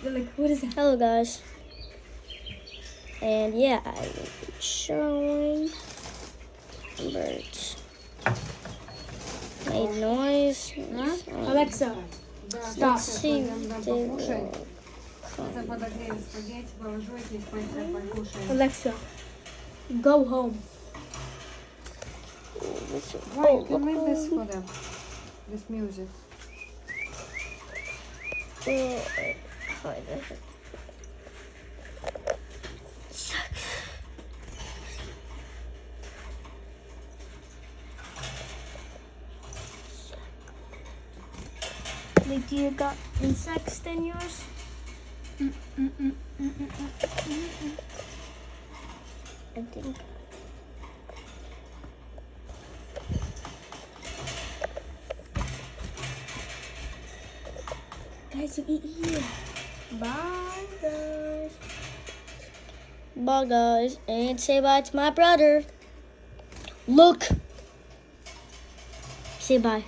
They're like, what is that? Hello guys. And yeah, I will be showing birds. Made noise. Alexa, stop. Let's see if they will За подогреем спагетти положу эти спагетти покушаем. Alexa, go home. Why you can make this for them? This music. Like, do you got insects in yours? I think. Guys, you eat here. Bye guys. Bye guys, and say bye to my brother. Look. Say bye.